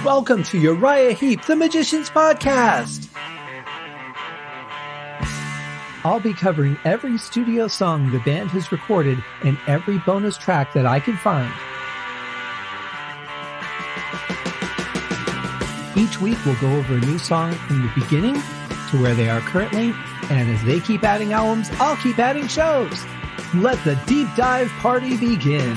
Welcome to Uriah Heep, the Magician's Podcast. I'll be covering every studio song the band has recorded and every bonus track that I can find. Each week we'll go over a new song from the beginning to where they are currently, and as they keep adding albums, I'll keep adding shows. Let the deep dive party begin.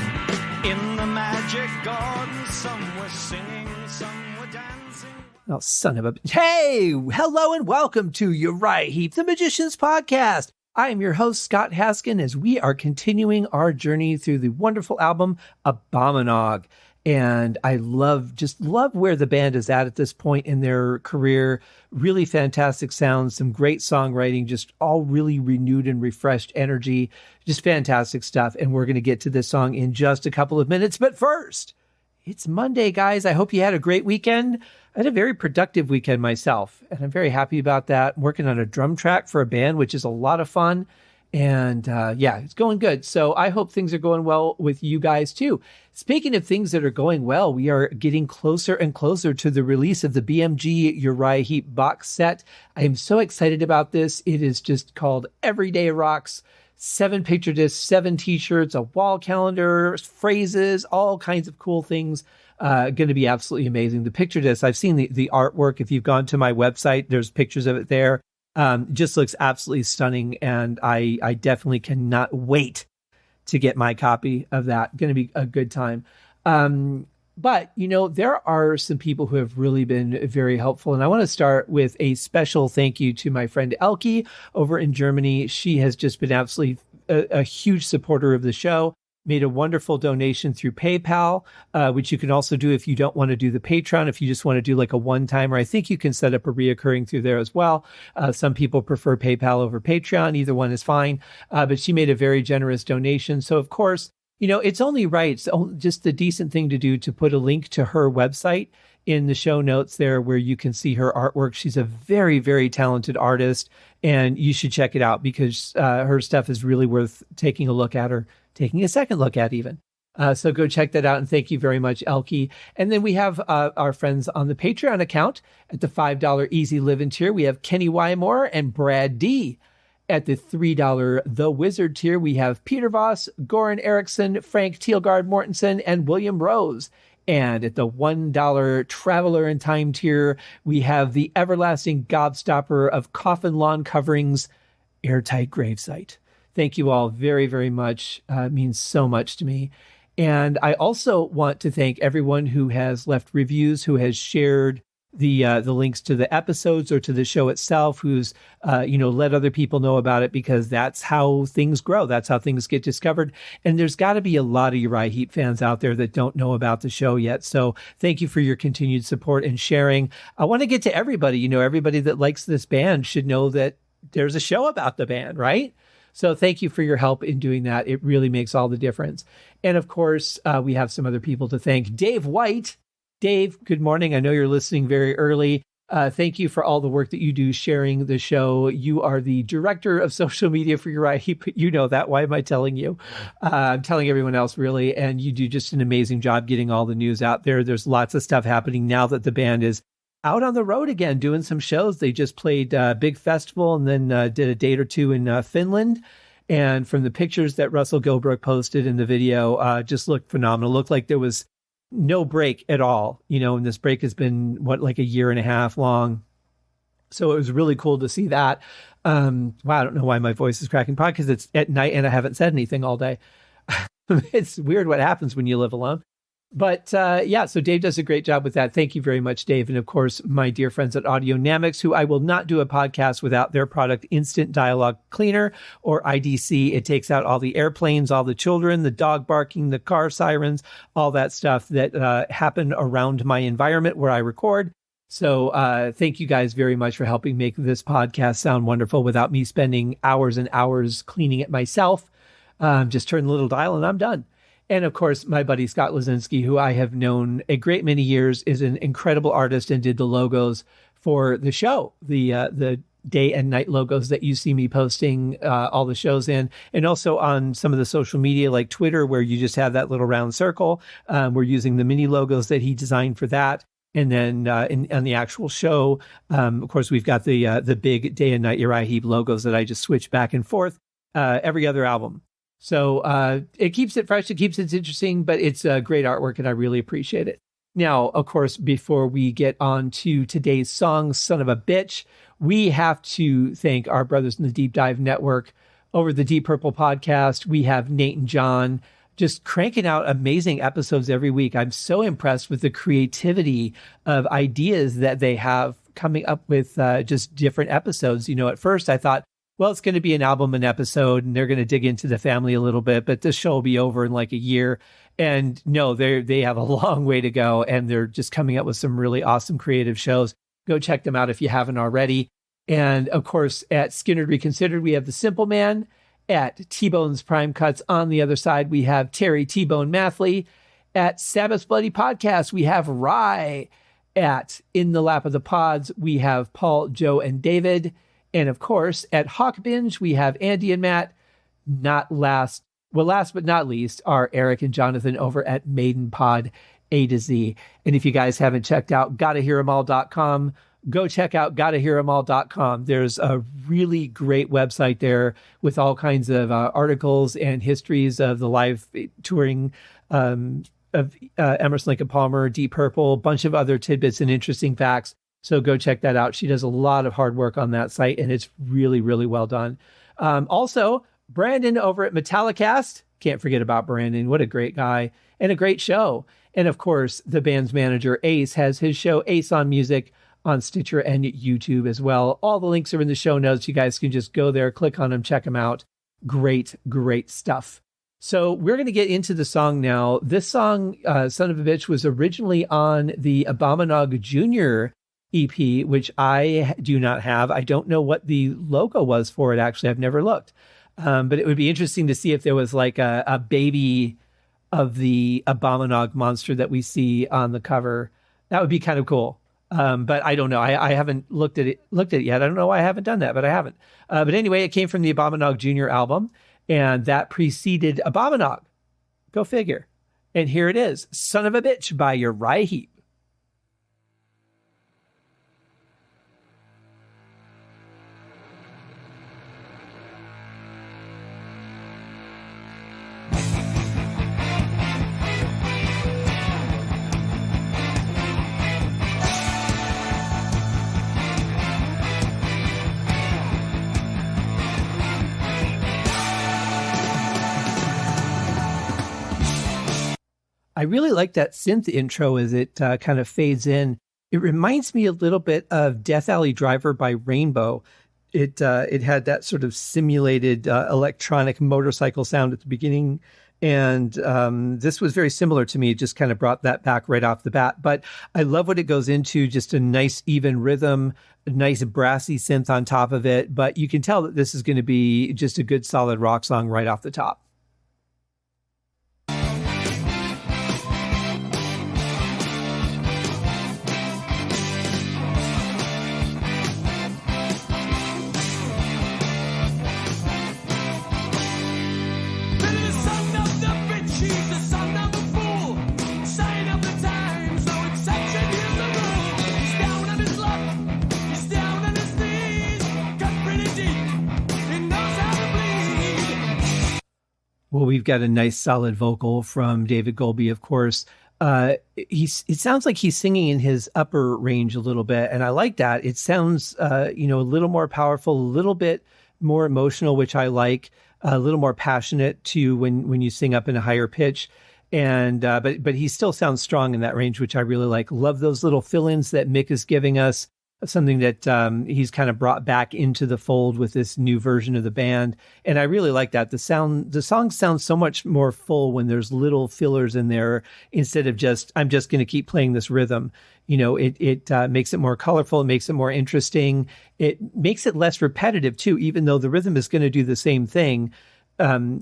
In the magic garden, some were singing, some were dancing. Oh, son of a... Hey! Hello and welcome to Uriah Heep, the Magician's Podcast. I am your host, Scott Haskin, as we are continuing our journey through the wonderful album, Abominog. And I love where the band is at this point in their career. Really fantastic sounds, some great songwriting, just all really renewed and refreshed energy. Just fantastic stuff. And we're going to get to this song in just a couple of minutes. But first, it's Monday, guys. I hope you had a great weekend. I had a very productive weekend myself, and I'm very happy about that. I'm working on a drum track for a band, which is a lot of fun. And it's going good. So I hope things are going well with you guys too. Speaking of things that are going well, we are getting closer and closer to the release of the BMG Uriah Heep box set. I am so excited about this. It is just called Everyday Rocks. 7 picture discs, 7 t-shirts, a wall calendar, phrases, all kinds of cool things. Going to be absolutely amazing. The picture disc, I've seen the artwork. If you've gone to my website, there's pictures of it there. Just looks absolutely stunning, and I definitely cannot wait to get my copy of that. Going to be a good time. But, there are some people who have really been very helpful, and I want to start with a special thank you to my friend Elke over in Germany. She has just been absolutely a huge supporter of the show. Made a wonderful donation through PayPal, which you can also do if you don't want to do the Patreon, if you just want to do like a one-timer. I think you can set up a reoccurring through there as well. Some people prefer PayPal over Patreon. Either one is fine. But she made a very generous donation. So, of course, it's only right. It's just the decent thing to do to put a link to her website in the show notes there where you can see her artwork. She's a very, very talented artist, and you should check it out because her stuff is really worth taking a look at, or taking a second look at even. So go check that out, and thank you very much, Elke. And then we have our friends on the Patreon account at the $5 Easy Living tier. We have Kenny Wymore and Brad D. At the $3 The Wizard tier, we have Peter Voss, Goran Eriksson, Frank Thielgaard Mortensen, and William Rose. And at the $1 Traveler in Time tier, we have the everlasting gobstopper of coffin lawn coverings, Airtight Gravesite. Thank you all very, very much. It means so much to me. And I also want to thank everyone who has left reviews, who has shared the links to the episodes or to the show itself, who's, let other people know about it, because that's how things grow. That's how things get discovered. And there's got to be a lot of Uriah Heep fans out there that don't know about the show yet. So thank you for your continued support and sharing. I want to get to everybody. Everybody that likes this band should know that there's a show about the band, right? So thank you for your help in doing that. It really makes all the difference. And of course, we have some other people to thank. Dave White. Dave, good morning. I know you're listening very early. Thank you for all the work that you do sharing the show. You are the director of social media for Uriah Heep. You know that. Why am I telling you? I'm telling everyone else, really. And you do just an amazing job getting all the news out there. There's lots of stuff happening now that the band is out on the road again, doing some shows. They just played a big festival and then did a date or two in Finland. And from the pictures that Russell Gilbrook posted in the video, just looked phenomenal. Looked like there was no break at all, and this break has been like a year and a half long. So it was really cool to see that. Wow, I don't know why my voice is cracking, probably because it's at night and I haven't said anything all day. It's weird what happens when you live alone. But so Dave does a great job with that. Thank you very much, Dave. And of course, my dear friends at Audionamics, who I will not do a podcast without their product, Instant Dialogue Cleaner, or IDC. It takes out all the airplanes, all the children, the dog barking, the car sirens, all that stuff that happen around my environment where I record. So thank you guys very much for helping make this podcast sound wonderful without me spending hours and hours cleaning it myself. Just turn the little dial and I'm done. And of course, my buddy Scott Lazinski, who I have known a great many years, is an incredible artist and did the logos for the show, the day and night logos that you see me posting all the shows in, and also on some of the social media like Twitter, where you just have that little round circle. We're using the mini logos that he designed for that. And then on the actual show, of course, we've got the big Day and Night Uriah Heep logos that I just switch back and forth every other album. So it keeps it fresh, it keeps it interesting, but it's great artwork, and I really appreciate it. Now, of course, before we get on to today's song, Son of a Bitch, we have to thank our brothers in the Deep Dive Network. Over the Deep Purple podcast, we have Nate and John just cranking out amazing episodes every week. I'm so impressed with the creativity of ideas that they have coming up with just different episodes. You know, at first I thought, well, it's going to be an album, an episode, and they're going to dig into the family a little bit, but this show will be over in like a year. And no, they have a long way to go, and they're just coming up with some really awesome creative shows. Go check them out if you haven't already. And of course, at Skinner Reconsidered, we have The Simple Man. At T-Bone's Prime Cuts on the other side, we have Terry T-Bone Mathley. At Sabbath's Bloody Podcast, we have Rye. At In the Lap of the Pods, we have Paul, Joe, and David. And of course, at Hawk Binge, we have Andy and Matt. Last but not least, are Eric and Jonathan over at Maiden Pod A to Z. And if you guys haven't checked out GottaHear'Em.all.com, go check out GottaHear'Em.all.com. There's a really great website there with all kinds of articles and histories of the live touring of Emerson, Lake and Palmer, Deep Purple, a bunch of other tidbits and interesting facts. So go check that out. She does a lot of hard work on that site, and it's really, really well done. Also, Brandon over at Metallicast. Can't forget about Brandon. What a great guy and a great show. And of course, the band's manager, Ace, has his show Ace on Music on Stitcher and YouTube as well. All the links are in the show notes. You guys can just go there, click on them, check them out. Great, great stuff. So we're going to get into the song now. This song, Son of a Bitch, was originally on the Abominog Jr. EP, which I do not have. I don't know what the logo was for it, actually. I've never looked. But it would be interesting to see if there was like a baby of the Abominog monster that we see on the cover. That would be kind of cool. But I don't know. I haven't looked at it yet. I don't know why I haven't done that, but I haven't. But anyway, it came from the Abominog Jr. album, and that preceded Abominog. Go figure. And here it is, Son of a Bitch by Uriah Heep. I really like that synth intro as it kind of fades in. It reminds me a little bit of Death Alley Driver by Rainbow. It had that sort of simulated electronic motorcycle sound at the beginning. And this was very similar to me. It just kind of brought that back right off the bat. But I love what it goes into, just a nice even rhythm, a nice brassy synth on top of it. But you can tell that this is going to be just a good solid rock song right off the top. Well, we've got a nice solid vocal from David Goalby, of course. It sounds like he's singing in his upper range a little bit, and I like that. It sounds, a little more powerful, a little bit more emotional, which I like, a little more passionate too when you sing up in a higher pitch. And but he still sounds strong in that range, which I really like. Love those little fill-ins that Mick is giving us. Something that he's kind of brought back into the fold with this new version of the band. And I really like that. The song sounds so much more full when there's little fillers in there instead of I'm just going to keep playing this rhythm. It makes it more colorful. It makes it more interesting. It makes it less repetitive too, even though the rhythm is going to do the same thing.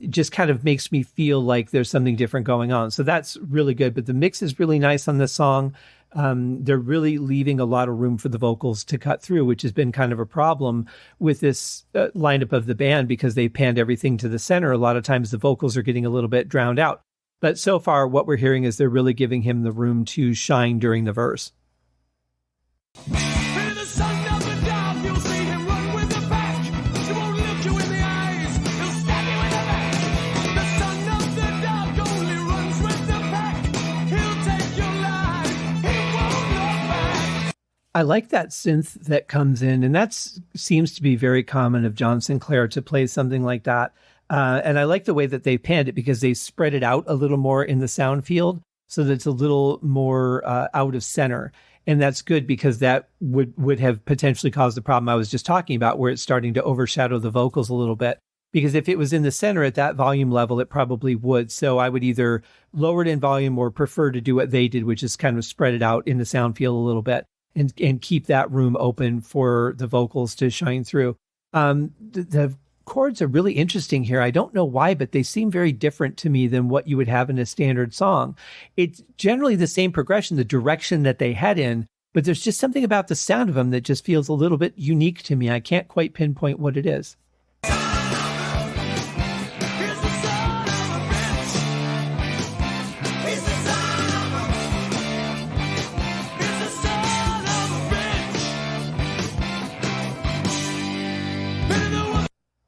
Just kind of makes me feel like there's something different going on. So that's really good. But the mix is really nice on this song. They're really leaving a lot of room for the vocals to cut through, which has been kind of a problem with this lineup of the band because they panned everything to the center. A lot of times the vocals are getting a little bit drowned out. But so far, what we're hearing is they're really giving him the room to shine during the verse. Fear the son of the dog, you'll see him run with the pack. He won't look you in the eyes, he'll stab you in the back. The son of the dog only runs with the pack. He'll take your life, he won't look back. I like that synth that comes in, and that seems to be very common of John Sinclair to play something like that. And I like the way that they panned it because they spread it out a little more in the sound field so that it's a little more out of center. And that's good because that would have potentially caused the problem I was just talking about, where it's starting to overshadow the vocals a little bit. Because if it was in the center at that volume level, it probably would. So I would either lower it in volume or prefer to do what they did, which is kind of spread it out in the sound field a little bit and keep that room open for the vocals to shine through. The chords are really interesting here. I don't know why, but they seem very different to me than what you would have in a standard song. It's generally the same progression, the direction that they head in, but there's just something about the sound of them that just feels a little bit unique to me. I can't quite pinpoint what it is.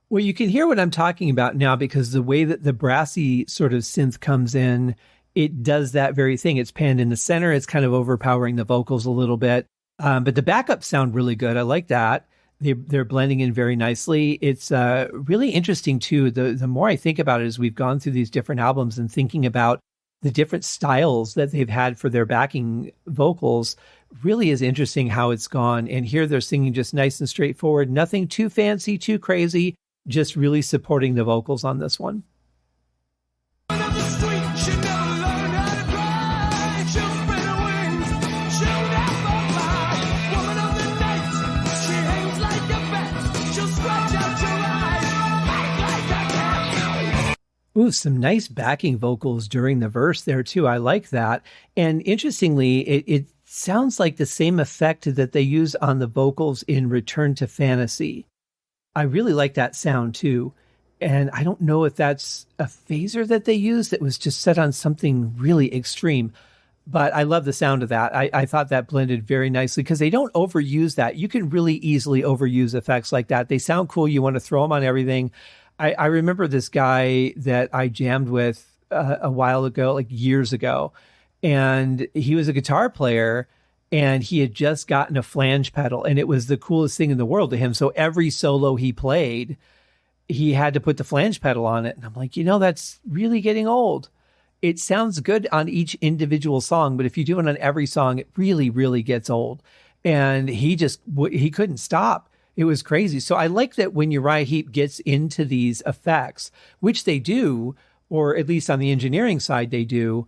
Well, you can hear what I'm talking about now because the way that the brassy sort of synth comes in, it does that very thing. It's panned in the center. It's kind of overpowering the vocals a little bit. But the backups sound really good. I like that. They're blending in very nicely. It's really interesting, too. The more I think about it as we've gone through these different albums and thinking about the different styles that they've had for their backing vocals, really is interesting how it's gone. And here they're singing just nice and straightforward. Nothing too fancy, too crazy. Just really supporting the vocals on this one. Ooh, some nice backing vocals during the verse there too. I like that. And interestingly, it sounds like the same effect that they use on the vocals in Return to Fantasy. I really like that sound too. And I don't know if that's a phaser that they used that was just set on something really extreme, but I love the sound of that. I thought that blended very nicely because they don't overuse that. You can really easily overuse effects like that. They sound cool. You want to throw them on everything. I remember this guy that I jammed with a while ago, like years ago, and he was a guitar player. And he had just gotten a flange pedal, and it was the coolest thing in the world to him. So every solo he played, he had to put the flange pedal on it. And I'm like, that's really getting old. It sounds good on each individual song, but if you do it on every song, it really, really gets old. And he couldn't stop. It was crazy. So I like that when Uriah Heep gets into these effects, which they do, or at least on the engineering side they do,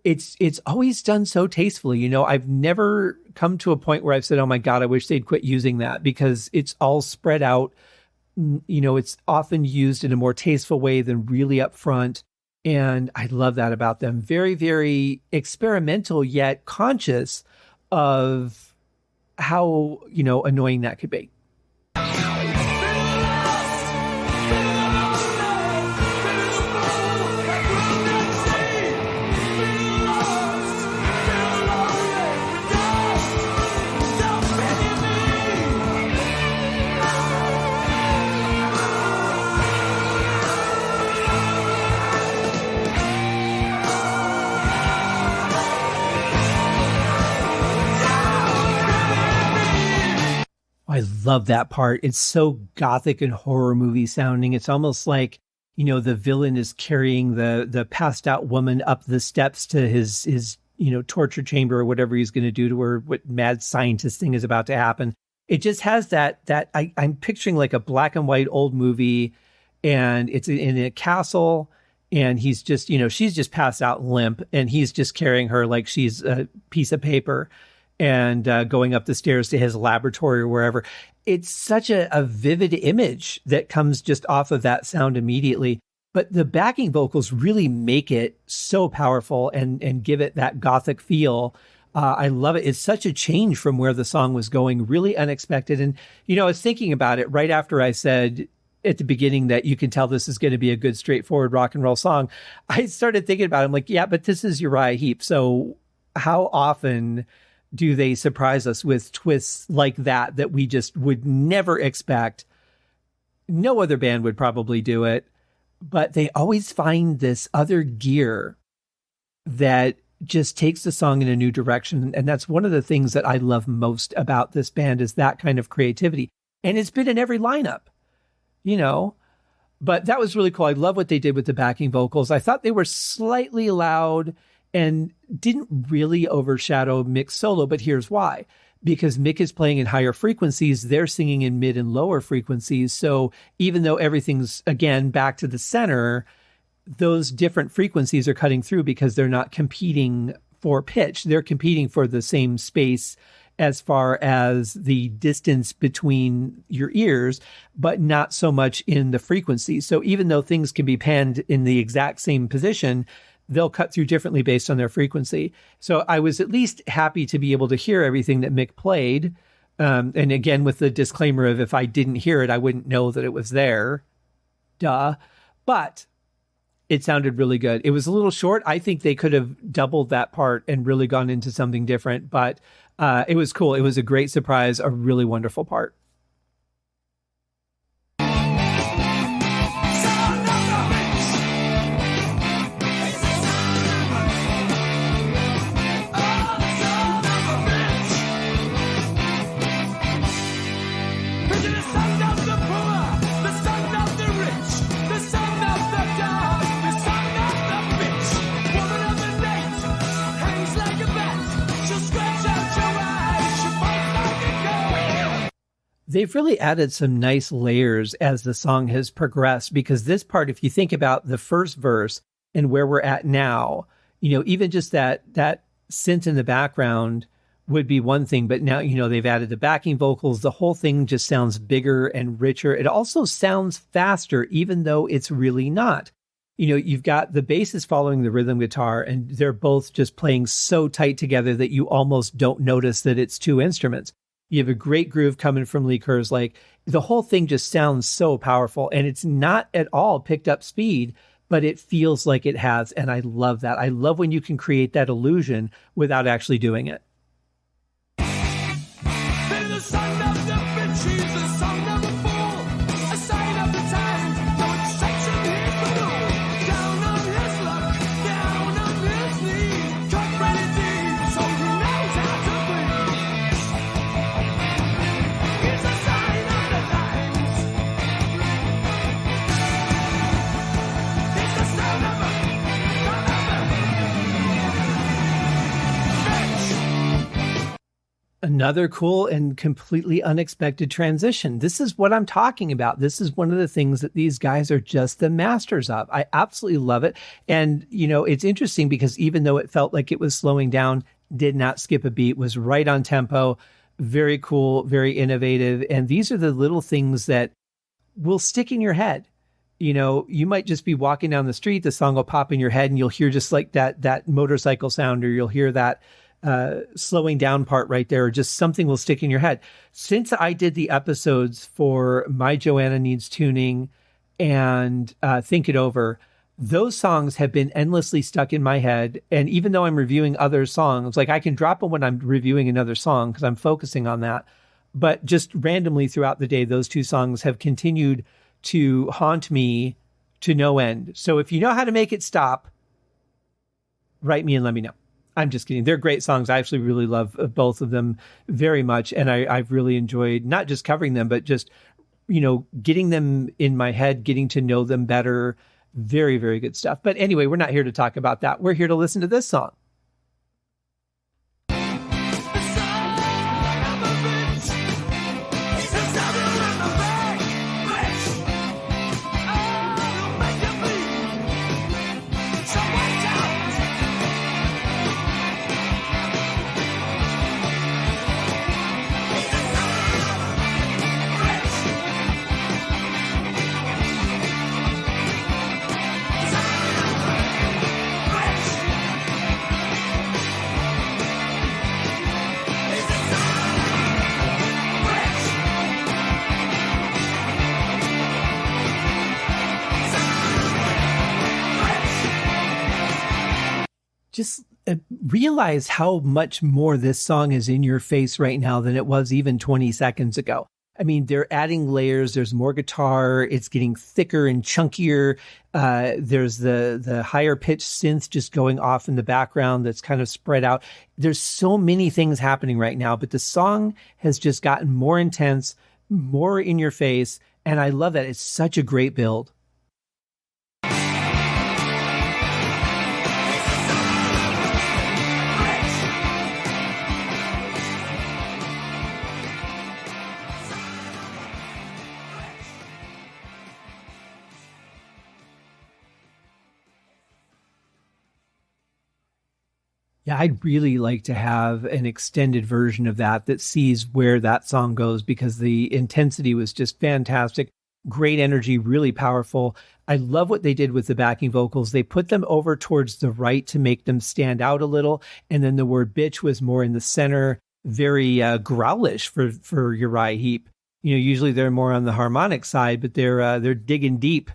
it's always done so tastefully. I've never come to a point where I've said, oh my God, I wish they'd quit using that, because it's all spread out. It's often used in a more tasteful way than really upfront. And I love that about them. Very, very experimental, yet conscious of how, annoying that could be. I love that part. It's so gothic and horror movie sounding. It's almost like, the villain is carrying the passed out woman up the steps to his torture chamber or whatever he's going to do to her, what mad scientist thing is about to happen. It just has that I'm picturing like a black and white old movie, and it's in a castle, and he's just, she's just passed out limp, and he's just carrying her like she's a piece of paper, and going up the stairs to his laboratory or wherever. It's such a vivid image that comes just off of that sound immediately. But the backing vocals really make it so powerful and give it that gothic feel. I love it. It's such a change from where the song was going, really unexpected. And, I was thinking about it right after I said at the beginning that you can tell this is going to be a good, straightforward rock and roll song. I started thinking about it. I'm like, yeah, but this is Uriah Heep. So how often do they surprise us with twists like that we just would never expect. No other band would probably do it, but they always find this other gear that just takes the song in a new direction. And that's one of the things that I love most about this band, is that kind of creativity. And it's been in every lineup, you know, but that was really cool. I love what they did with the backing vocals. I thought they were slightly loud and didn't really overshadow Mick's solo, but here's why. Because Mick is playing in higher frequencies, they're singing in mid and lower frequencies. So even though everything's, again, back to the center, those different frequencies are cutting through because they're not competing for pitch. They're competing for the same space as far as the distance between your ears, but not so much in the frequency. So even though things can be panned in the exact same position, they'll cut through differently based on their frequency. So I was at least happy to be able to hear everything that Mick played. And again, with the disclaimer of if I didn't hear it, I wouldn't know that it was there. Duh. But it sounded really good. It was a little short. I think they could have doubled that part and really gone into something different, but it was cool. It was a great surprise, a really wonderful part. They've really added some nice layers as the song has progressed, because this part, if you think about the first verse and where we're at now, you know, even just that synth in the background would be one thing, but now, you know, they've added the backing vocals. The whole thing just sounds bigger and richer. It also sounds faster, even though it's really not. You know, you've got the basses following the rhythm guitar, and they're both just playing so tight together that you almost don't notice that it's two instruments. You have a great groove coming from Lee Kerslake. The whole thing just sounds so powerful, and it's not at all picked up speed, but it feels like it has. And I love that. I love when you can create that illusion without actually doing it. Another cool and completely unexpected transition. This is what I'm talking about. This is one of the things that these guys are just the masters of. I absolutely love it. And, you know, it's interesting because even though it felt like it was slowing down, did not skip a beat, was right on tempo, very cool, very innovative. And these are the little things that will stick in your head. You know, you might just be walking down the street, the song will pop in your head and you'll hear just like that motorcycle sound, or you'll hear that slowing down part right there, or just something will stick in your head. Since I did the episodes for My Joanna Needs Tuning and Think It Over, those songs have been endlessly stuck in my head. And even though I'm reviewing other songs, like I can drop them when I'm reviewing another song because I'm focusing on that. But just randomly throughout the day, those two songs have continued to haunt me to no end. So if you know how to make it stop, write me and let me know. I'm just kidding. They're great songs. I actually really love both of them very much. And I've really enjoyed not just covering them, but just, you know, getting them in my head, getting to know them better. Very, very good stuff. But anyway, we're not here to talk about that. We're here to listen to this song. Just realize how much more this song is in your face right now than it was even 20 seconds ago. I mean, they're adding layers. There's more guitar. It's getting thicker and chunkier. There's the higher pitched synth just going off in the background that's kind of spread out. There's so many things happening right now, but the song has just gotten more intense, more in your face. And I love that. It's such a great build. Yeah, I'd really like to have an extended version of that sees where that song goes, because the intensity was just fantastic. Great energy, really powerful. I love what they did with the backing vocals. They put them over towards the right to make them stand out a little. And then the word bitch was more in the center, very growlish for Uriah Heep. You know, usually they're more on the harmonic side, but they're digging deep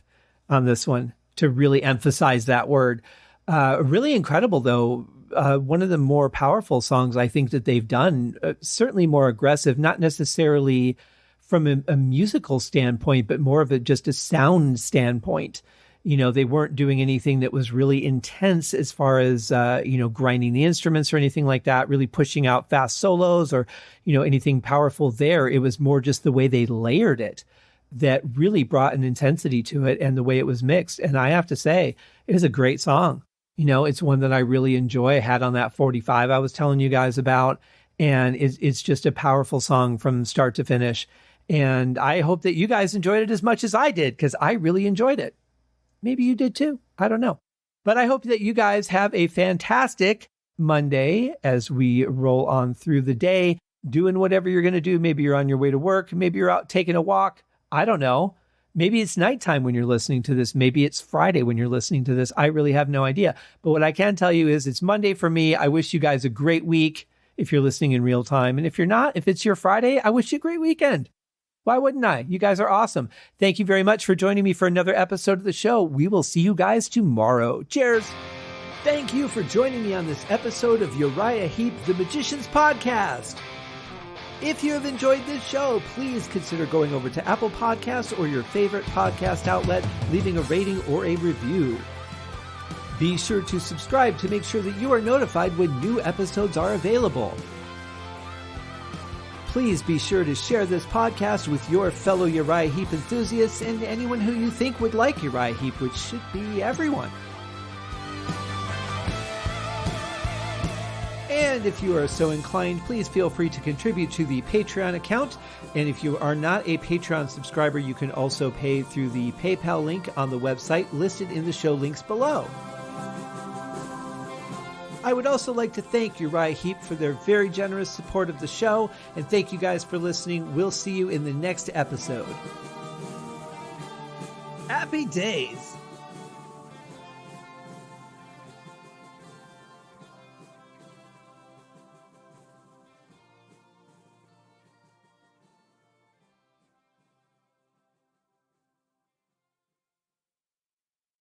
on this one to really emphasize that word. Really incredible, though. One of the more powerful songs I think that they've done, certainly more aggressive, not necessarily from a musical standpoint, but more of just a sound standpoint. You know, they weren't doing anything that was really intense as far as, grinding the instruments or anything like that, really pushing out fast solos or, anything powerful there. It was more just the way they layered it that really brought an intensity to it and the way it was mixed. And I have to say, it is a great song. It's one that I really enjoy. I had on that 45 I was telling you guys about, and it's just a powerful song from start to finish. And I hope that you guys enjoyed it as much as I did, because I really enjoyed it. Maybe you did too. I don't know. But I hope that you guys have a fantastic Monday as we roll on through the day, doing whatever you're going to do. Maybe you're on your way to work. Maybe you're out taking a walk. I don't know. Maybe it's nighttime when you're listening to this. Maybe it's Friday when you're listening to this. I really have no idea. But what I can tell you is it's Monday for me. I wish you guys a great week if you're listening in real time. And if you're not, if it's your Friday, I wish you a great weekend. Why wouldn't I? You guys are awesome. Thank you very much for joining me for another episode of the show. We will see you guys tomorrow. Cheers. Thank you for joining me on this episode of Uriah Heep, the Magician's Podcast. If you have enjoyed this show, please consider going over to Apple Podcasts or your favorite podcast outlet, leaving a rating or a review. Be sure to subscribe to make sure that you are notified when new episodes are available. Please be sure to share this podcast with your fellow Uriah Heep enthusiasts and anyone who you think would like Uriah Heep, which should be everyone. And if you are so inclined, please feel free to contribute to the Patreon account. And if you are not a Patreon subscriber, you can also pay through the PayPal link on the website listed in the show links below. I would also like to thank Uriah Heep for their very generous support of the show. And thank you guys for listening. We'll see you in the next episode. Happy days!